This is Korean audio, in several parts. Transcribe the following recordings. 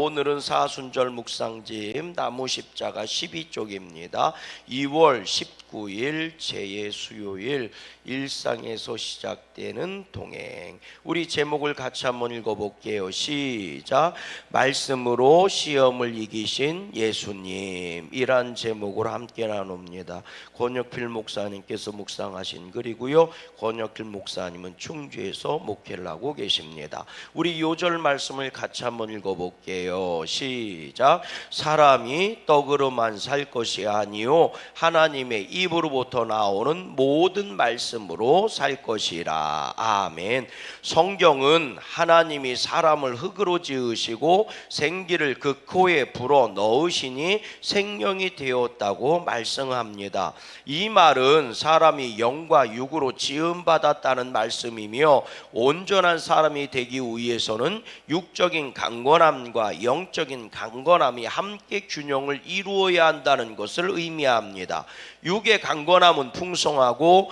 오늘은 사순절 묵상집 나무 십자가 12쪽입니다. 2월 19일 제의 수요일 일상에서 시작되는 동행. 우리 제목을 같이 한번 읽어볼게요. 시작. 말씀으로 시험을 이기신 예수님, 이란 제목으로 함께 나눕니다. 권혁필 목사님께서 묵상하신 글이고요, 권혁필 목사님은 충주에서 목회를 하고 계십니다. 우리 요절 말씀을 같이 한번 읽어볼게요. 시작. 사람이 떡으로만 살 것이 아니요 하나님의 입으로부터 나오는 모든 말씀으로 살 것이라. 아멘. 성경은 하나님이 사람을 흙으로 지으시고 생기를 그 코에 불어 넣으시니 생명이 되었다고 말씀합니다. 이 말은 사람이 영과 육으로 지음받았다는 말씀이며, 온전한 사람이 되기 위해서는 육적인 강건함과 영적인 강건함이 함께 균형을 이루어야 한다는 것을 의미합니다. 육의 강건함은 풍성하고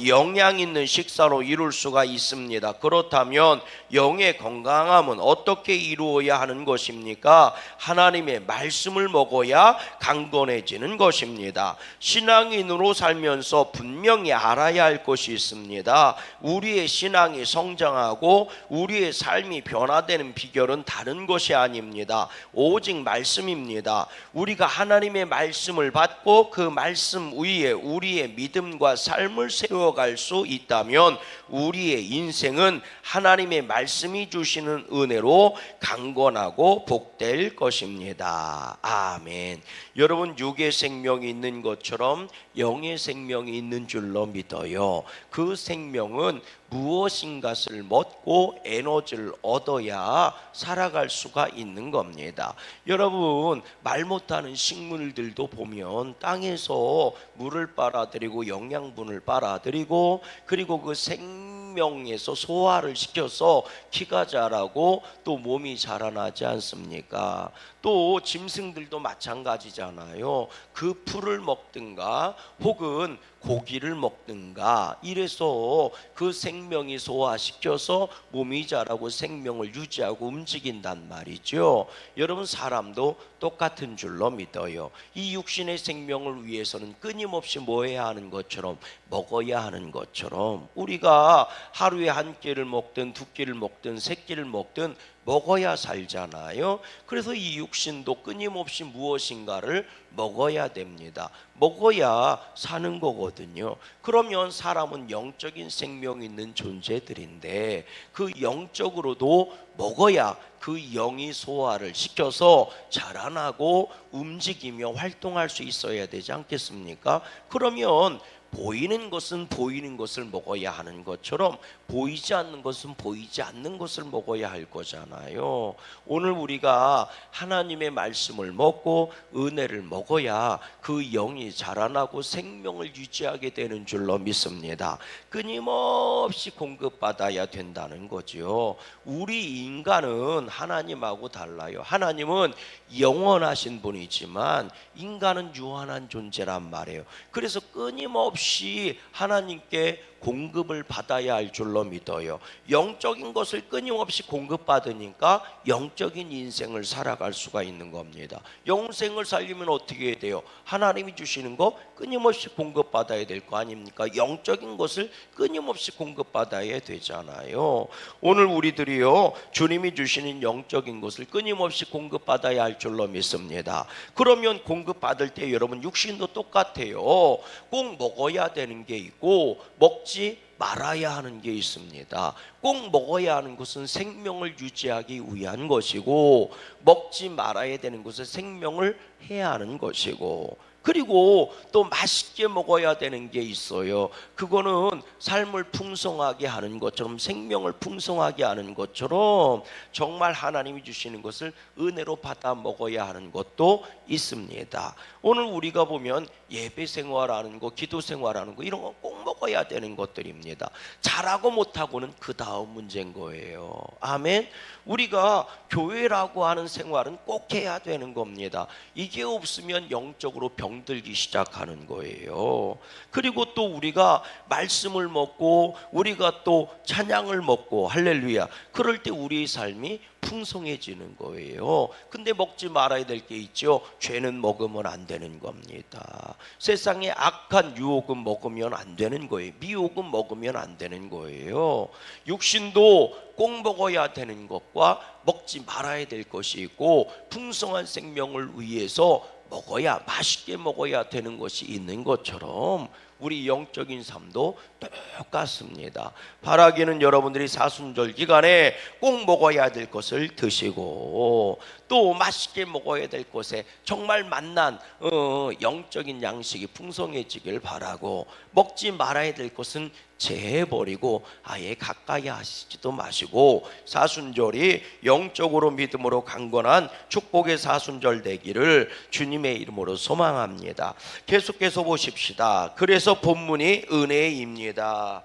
영양 있는 식사로 이룰 수가 있습니다. 그렇다면 영의 건강함은 어떻게 이루어야 하는 것입니까? 하나님의 말씀을 먹어야 강건해지는 것입니다. 신앙인으로 살면서 분명히 알아야 할 것이 있습니다. 우리의 신앙이 성장하고 우리의 삶이 변화되는 비결은 다른 것이 아닙니다. 오직 말씀입니다. 우리가 하나님의 말씀을 받고 그 말씀 위에 우리의 믿음과 삶을 세워갈 수 있다면 우리의 인생은 하나님의 말씀이 주시는 은혜로 강건하고 복될 것입니다. 아멘. 여러분, 육의 생명이 있는 것처럼 영의 생명이 있는 줄로 믿어요. 그 생명은 무엇인가를 먹고 에너지를 얻어야 살아갈 수가 있는 겁니다. 여러분, 말 못하는 식물들도 보면 땅에서 물을 빨아들이고 영양분을 빨아들이고, 그리고 그 생명에서 소화를 시켜서 키가 자라고 또 몸이 자라나지 않습니까? 또 짐승들도 마찬가지잖아요. 그 풀을 먹든가 혹은 고기를 먹든가 이래서 그 생명이 소화시켜서 몸이 자라고 생명을 유지하고 움직인단 말이죠. 여러분, 사람도 똑같은 줄로 믿어요. 이 육신의 생명을 위해서는 끊임없이 뭐 해야 하는 것처럼, 먹어야 하는 것처럼, 우리가 하루에 한 끼를 먹든 두 끼를 먹든 세 끼를 먹든 먹어야 살잖아요. 그래서 이 육신도 끊임없이 무엇인가를 먹어야 됩니다. 먹어야 사는 거거든요. 그러면 사람은 영적인 생명이 있는 존재들인데, 그 영적으로도 먹어야 그 영이 소화를 시켜서 자라나고 움직이며 활동할 수 있어야 되지 않겠습니까? 그러면 보이는 것은 보이는 것을 먹어야 하는 것처럼 보이지 않는 것은 보이지 않는 것을 먹어야 할 거잖아요. 오늘 우리가 하나님의 말씀을 먹고 은혜를 먹어야 그 영이 자라나고 생명을 유지하게 되는 줄로 믿습니다. 끊임없이 공급받아야 된다는 거죠. 우리 인간은 하나님하고 달라요. 하나님은 영원하신 분이지만 인간은 유한한 존재란 말이에요. 그래서 끊임없이 하나님께 공급을 받아야 할 줄로 믿어요. 영적인 것을 끊임없이 공급받으니까 영적인 인생을 살아갈 수가 있는 겁니다. 영생을 살리면 어떻게 해야 돼요? 하나님이 주시는 거 끊임없이 공급받아야 될 거 아닙니까? 영적인 것을 끊임없이 공급받아야 되잖아요. 오늘 우리들이요, 주님이 주시는 영적인 것을 끊임없이 공급받아야 할 줄로 믿습니다. 그러면 공급받을 때 여러분, 육신도 똑같아요. 꼭 먹어야 되는 게 있고 먹지 말아야 하는 게 있습니다. 꼭 먹어야 하는 것은 생명을 유지하기 위한 것이고, 먹지 말아야 되는 것은 생명을 해야 하는 것이고, 그리고 또 맛있게 먹어야 되는 게 있어요. 그거는 삶을 풍성하게 하는 것처럼, 생명을 풍성하게 하는 것처럼 정말 하나님이 주시는 것을 은혜로 받아 먹어야 하는 것도 있습니다. 오늘 우리가 보면 예배 생활하는 거, 기도 생활하는 거, 이런 거 꼭 먹어야 되는 것들입니다. 잘하고 못하고는 그 다음 문제인 거예요. 아멘. 우리가 교회라고 하는 생활은 꼭 해야 되는 겁니다. 이게 없으면 영적으로 병 병들기 시작하는 거예요. 그리고 또 우리가 말씀을 먹고 우리가 또 찬양을 먹고 할렐루야, 그럴 때 우리의 삶이 풍성해지는 거예요. 근데 먹지 말아야 될 게 있죠. 죄는 먹으면 안 되는 겁니다. 세상에 악한 유혹은 먹으면 안 되는 거예요. 미혹은 먹으면 안 되는 거예요. 육신도 꼭 먹어야 되는 것과 먹지 말아야 될 것이 있고, 풍성한 생명을 위해서 먹어야, 맛있게 먹어야 되는 것이 있는 것처럼 우리 영적인 삶도 똑같습니다. 바라기는 여러분들이 사순절 기간에 꼭 먹어야 될 것을 드시고, 또 맛있게 먹어야 될 것에 정말 맛난 영적인 양식이 풍성해지길 바라고, 먹지 말아야 될 것은 제해버리고 아예 가까이 하시지도 마시고, 사순절이 영적으로 믿음으로 강건한 축복의 사순절 되기를 주님의 이름으로 소망합니다. 계속해서 보십시다. 그래서 본문이 은혜입니다.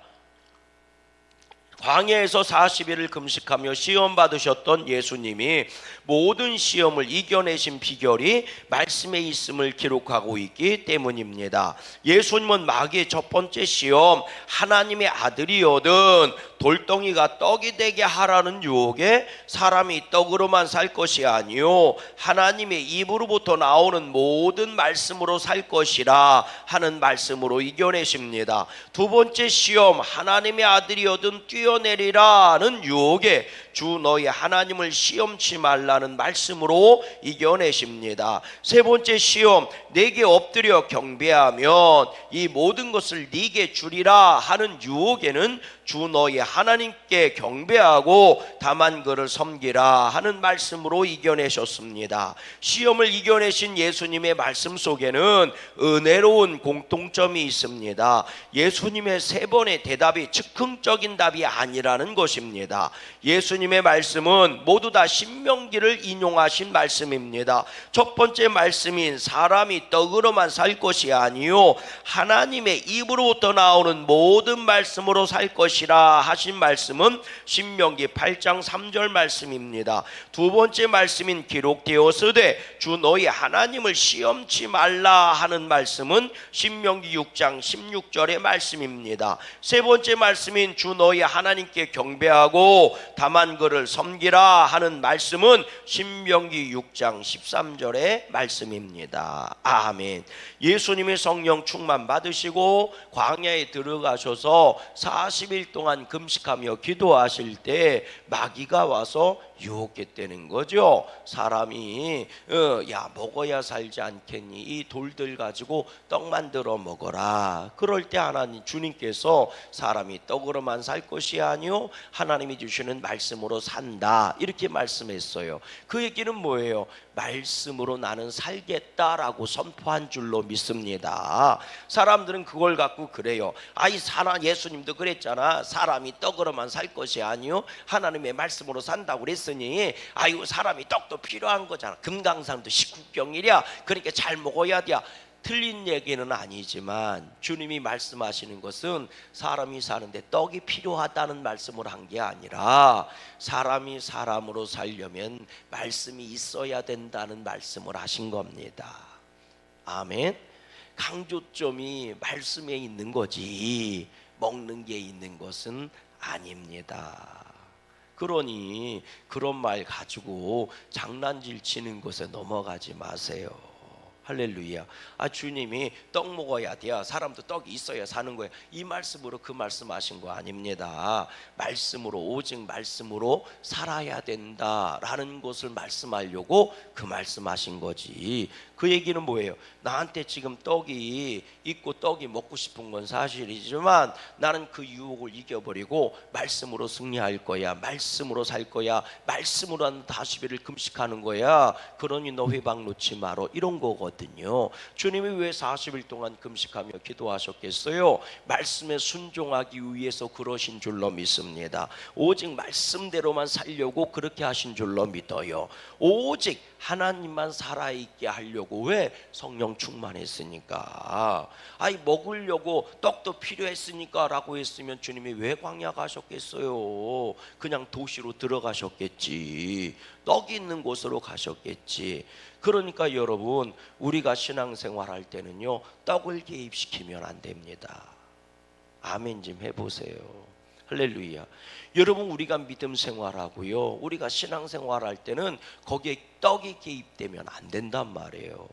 광야에서 40일을 금식하며 시험 받으셨던 예수님이 모든 시험을 이겨내신 비결이 말씀에 있음을 기록하고 있기 때문입니다. 예수님은 마귀의 첫 번째 시험, 하나님의 아들이거든 돌덩이가 떡이 되게 하라는 유혹에 사람이 떡으로만 살 것이 아니요 하나님의 입으로부터 나오는 모든 말씀으로 살 것이라 하는 말씀으로 이겨내십니다. 두 번째 시험, 하나님의 아들이거든 뛰어내리라는 유혹에 주 너희 하나님을 시험치 말라는 말씀으로 이겨내십니다. 세 번째 시험, 내게 엎드려 경배하면 이 모든 것을 네게 주리라 하는 유혹에는 주 너희 하나님께 경배하고 다만 그를 섬기라 하는 말씀으로 이겨내셨습니다. 시험을 이겨내신 예수님의 말씀 속에는 은혜로운 공통점이 있습니다. 예수님의 세 번의 대답이 즉흥적인 답이 아니라는 것입니다. 예수님의 말씀은 모두 다 신명기를 인용하신 말씀입니다. 첫 번째 말씀인 사람이 떡으로만 살 것이 아니요 하나님의 입으로부터 나오는 모든 말씀으로 살 것이라 하신 말씀은 신명기 8장 3절 말씀입니다. 두 번째 말씀인 기록되었으되 주 너희 하나님을 시험치 말라 하는 말씀은 신명기 6장 16절의 말씀입니다. 세 번째 말씀인 주 너희 하나님께 경배하고 다만 그를 섬기라 하는 말씀은 신명기 6장 13절의 말씀입니다. 아멘. 예수님의 성령 충만 받으시고 광야에 들어가셔서 40일 동안 금식하며 기도하실 때 마귀가 와서 유혹했다는 거죠. 사람이 야 먹어야 살지 않겠니? 이 돌들 가지고 떡 만들어 먹어라. 그럴 때 하나님 주님께서 사람이 떡으로만 살 것이 아니요 하나님이 주시는 말씀으로 산다 이렇게 말씀했어요. 그 얘기는 뭐예요? 말씀으로 나는 살겠다라고 선포한 줄로 믿습니다. 사람들은 그걸 갖고 그래요. 아이 사나 예수님도 그랬잖아. 사람이 떡으로만 살 것이 아니요 하나님의 말씀으로 산다고 그랬으니 아이고 사람이 떡도 필요한 거잖아. 금강산도 식국경이랴. 그러니까 잘 먹어야 돼. 틀린 얘기는 아니지만 주님이 말씀하시는 것은 사람이 사는데 떡이 필요하다는 말씀을 한 게 아니라 사람이 사람으로 살려면 말씀이 있어야 된다는 말씀을 하신 겁니다. 아멘. 강조점이 말씀에 있는 거지 먹는 게 있는 것은 아닙니다. 그러니 그런 말 가지고 장난질 치는 것에 넘어가지 마세요. 할렐루야. 주님이 떡 먹어야 돼요. 사람도 떡이 있어야 사는 거예요. 이 말씀으로 그 말씀하신 거 아닙니다. 말씀으로 오직 말씀으로 살아야 된다라는 것을 말씀하려고 그 말씀하신 거지. 그 얘기는 뭐예요? 나한테 지금 떡이 있고 떡이 먹고 싶은 건 사실이지만 나는 그 유혹을 이겨버리고 말씀으로 승리할 거야. 말씀으로 살 거야. 말씀으로 한 40일을 금식하는 거야. 그러니 너 회방 놓지 마라. 이런 거거든요. 주님이 왜 40일 동안 금식하며 기도하셨겠어요? 말씀에 순종하기 위해서 그러신 줄로 믿습니다. 오직 말씀대로만 살려고 그렇게 하신 줄로 믿어요. 오직 하나님만 살아있게 하려고. 왜? 성령 충만했으니까. 먹으려고 떡도 필요했으니까 라고 했으면 주님이 왜 광야 가셨겠어요? 그냥 도시로 들어가셨겠지. 떡이 있는 곳으로 가셨겠지. 그러니까 여러분, 우리가 신앙생활할 때는요, 떡을 개입시키면 안 됩니다. 아멘 좀 해보세요. 할렐루야. 여러분, 우리가 믿음 생활하고요, 우리가 신앙생활할 때는 거기에 떡이 개입되면 안 된단 말이에요.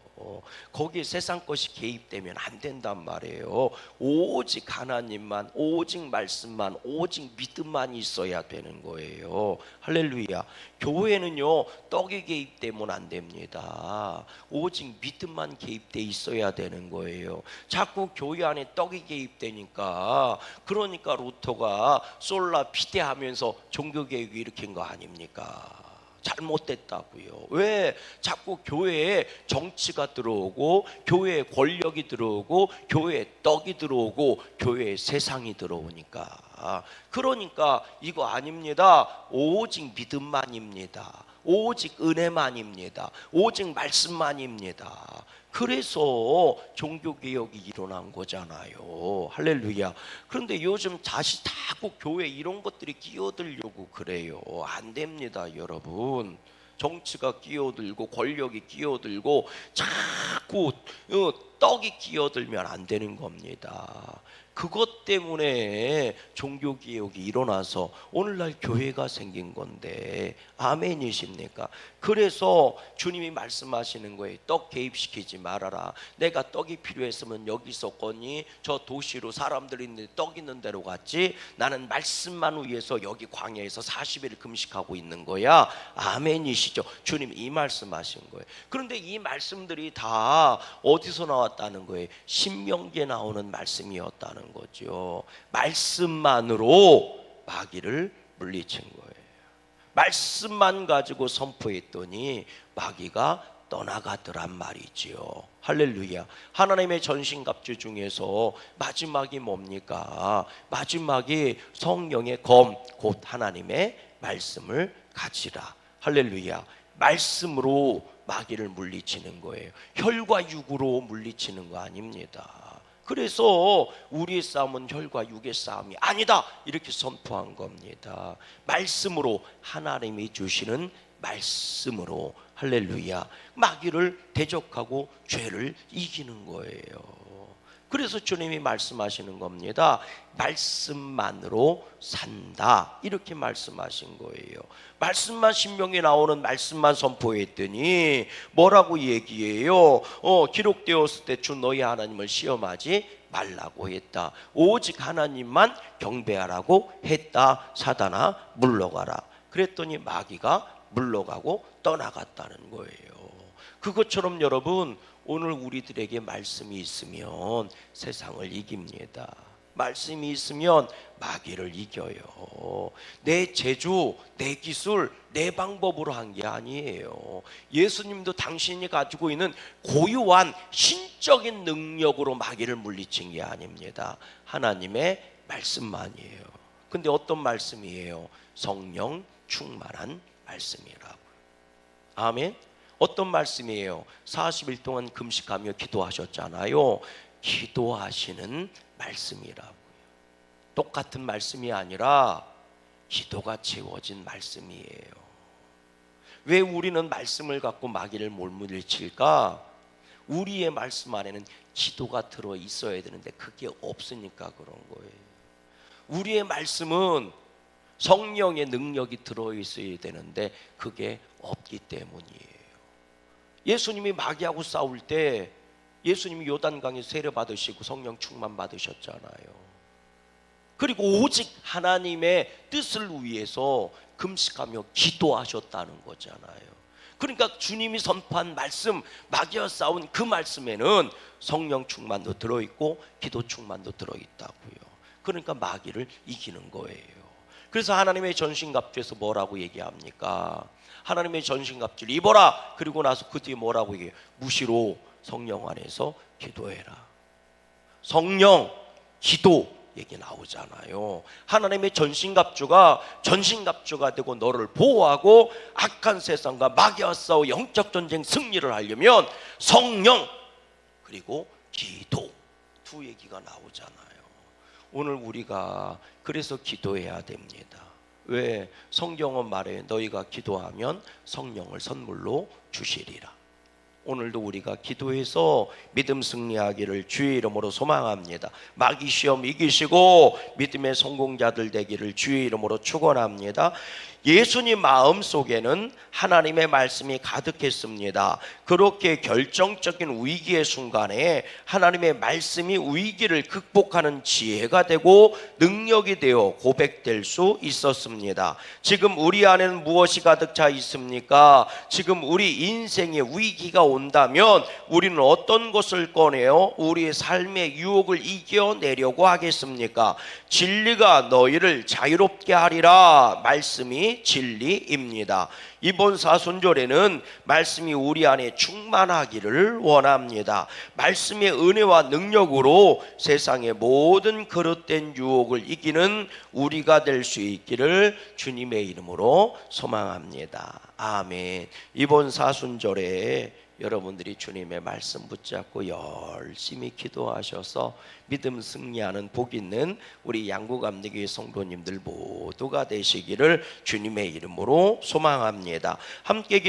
거기에 세상 것이 개입되면 안 된단 말이에요. 오직 하나님만, 오직 말씀만, 오직 믿음만 있어야 되는 거예요. 할렐루야. 교회는요, 떡이 개입되면 안 됩니다. 오직 믿음만 개입돼 있어야 되는 거예요. 자꾸 교회 안에 떡이 개입되니까, 그러니까 루터가 솔라 피데 하면서 종교개혁을 일으킨 거 아닙니까? 잘못됐다고요. 왜? 자꾸 교회에 정치가 들어오고, 교회에 권력이 들어오고, 교회에 떡이 들어오고, 교회에 세상이 들어오니까. 그러니까 이거 아닙니다. 오직 믿음만입니다. 오직 은혜만입니다. 오직 말씀만입니다. 그래서 종교개혁이 일어난 거잖아요. 할렐루야. 그런데 요즘 다시 자꾸 교회 이런 것들이 끼어들려고 그래요. 안 됩니다, 여러분. 정치가 끼어들고 권력이 끼어들고 자꾸 떡이 끼어들면 안 되는 겁니다. 그것 때문에 종교개혁이 일어나서 오늘날 교회가 생긴 건데, 아멘이십니까? 그래서 주님이 말씀하시는 거예요. 떡 개입시키지 말아라. 내가 떡이 필요했으면 여기 있었거니 저 도시로 사람들이 있는데 떡 있는 데로 갔지, 나는 말씀만 위해서 여기 광야에서 40일 금식하고 있는 거야. 아멘이시죠? 주님이 이 말씀하신 거예요. 그런데 이 말씀들이 다 어디서 나왔다는 거예요? 신명기에 나오는 말씀이었다는 거죠. 말씀만으로 마귀를 물리친 거예요. 말씀만 가지고 선포했더니 마귀가 떠나가더란 말이지요. 할렐루야. 하나님의 전신갑주 중에서 마지막이 뭡니까? 마지막이 성령의 검, 곧 하나님의 말씀을 가지라. 할렐루야. 말씀으로 마귀를 물리치는 거예요. 혈과 육으로 물리치는 거 아닙니다. 그래서 우리의 싸움은 혈과 육의 싸움이 아니다, 이렇게 선포한 겁니다. 말씀으로, 하나님이 주시는 말씀으로, 할렐루야, 마귀를 대적하고 죄를 이기는 거예요. 그래서 주님이 말씀하시는 겁니다. 말씀만으로 산다, 이렇게 말씀하신 거예요. 말씀만, 신명에 나오는 말씀만 선포했더니 뭐라고 얘기해요? 기록되었을 때 주 너희 하나님을 시험하지 말라고 했다. 오직 하나님만 경배하라고 했다. 사단아 물러가라. 그랬더니 마귀가 물러가고 떠나갔다는 거예요. 그것처럼 여러분, 오늘 우리들에게 말씀이 있으면 세상을 이깁니다. 말씀이 있으면 마귀를 이겨요. 내 재주, 내 기술, 내 방법으로 한 게 아니에요. 예수님도 당신이 가지고 있는 고유한 신적인 능력으로 마귀를 물리친 게 아닙니다. 하나님의 말씀만이에요. 근데 어떤 말씀이에요? 성령 충만한 말씀이라고. 아멘. 어떤 말씀이에요? 40일 동안 금식하며 기도하셨잖아요. 기도하시는 말씀이라고요. 똑같은 말씀이 아니라 기도가 채워진 말씀이에요. 왜 우리는 말씀을 갖고 마귀를 못 물리칠까? 우리의 말씀 안에는 기도가 들어 있어야 되는데 그게 없으니까 그런 거예요. 우리의 말씀은 성령의 능력이 들어 있어야 되는데 그게 없기 때문이에요. 예수님이 마귀하고 싸울 때 예수님이 요단강에 세례 받으시고 성령 충만 받으셨잖아요. 그리고 오직 하나님의 뜻을 위해서 금식하며 기도하셨다는 거잖아요. 그러니까 주님이 선포한 말씀, 마귀와 싸운 그 말씀에는 성령 충만도 들어있고 기도 충만도 들어있다고요. 그러니까 마귀를 이기는 거예요. 그래서 하나님의 전신갑주에서 뭐라고 얘기합니까? 하나님의 전신갑주를 입어라. 그리고 나서 그 뒤에 뭐라고 얘기해요? 무시로 성령 안에서 기도해라. 성령, 기도 얘기 나오잖아요. 하나님의 전신갑주가 되고 너를 보호하고 악한 세상과 마귀와 싸워 영적 전쟁 승리를 하려면 성령 그리고 기도 두 얘기가 나오잖아요. 오늘 우리가 그래서 기도해야 됩니다. 왜? 성경은 말해 너희가 기도하면 성령을 선물로 주시리라. 오늘도 우리가 기도해서 믿음 승리하기를 주의 이름으로 소망합니다. 마귀 시험 이기시고 믿음의 성공자들 되기를 주의 이름으로 축원합니다. 예수님 마음속에는 하나님의 말씀이 가득했습니다. 그렇게 결정적인 위기의 순간에 하나님의 말씀이 위기를 극복하는 지혜가 되고 능력이 되어 고백될 수 있었습니다. 지금 우리 안에는 무엇이 가득 차 있습니까? 지금 우리 인생에 위기가 온다면 우리는 어떤 것을 꺼내어 우리의 삶의 유혹을 이겨내려고 하겠습니까? 진리가 너희를 자유롭게 하리라. 말씀이 진리입니다. 이번 사순절에는 말씀이 우리 안에 충만하기를 원합니다. 말씀의 은혜와 능력으로 세상의 모든 그릇된 유혹을 이기는 우리가 될 수 있기를 주님의 이름으로 소망합니다. 아멘. 이번 사순절에 여러분들이 주님의 말씀 붙잡고 열심히 기도하셔서 믿음 승리하는 복 있는 우리 양구감리교회 성도님들 모두가 되시기를 주님의 이름으로 소망합니다. 함께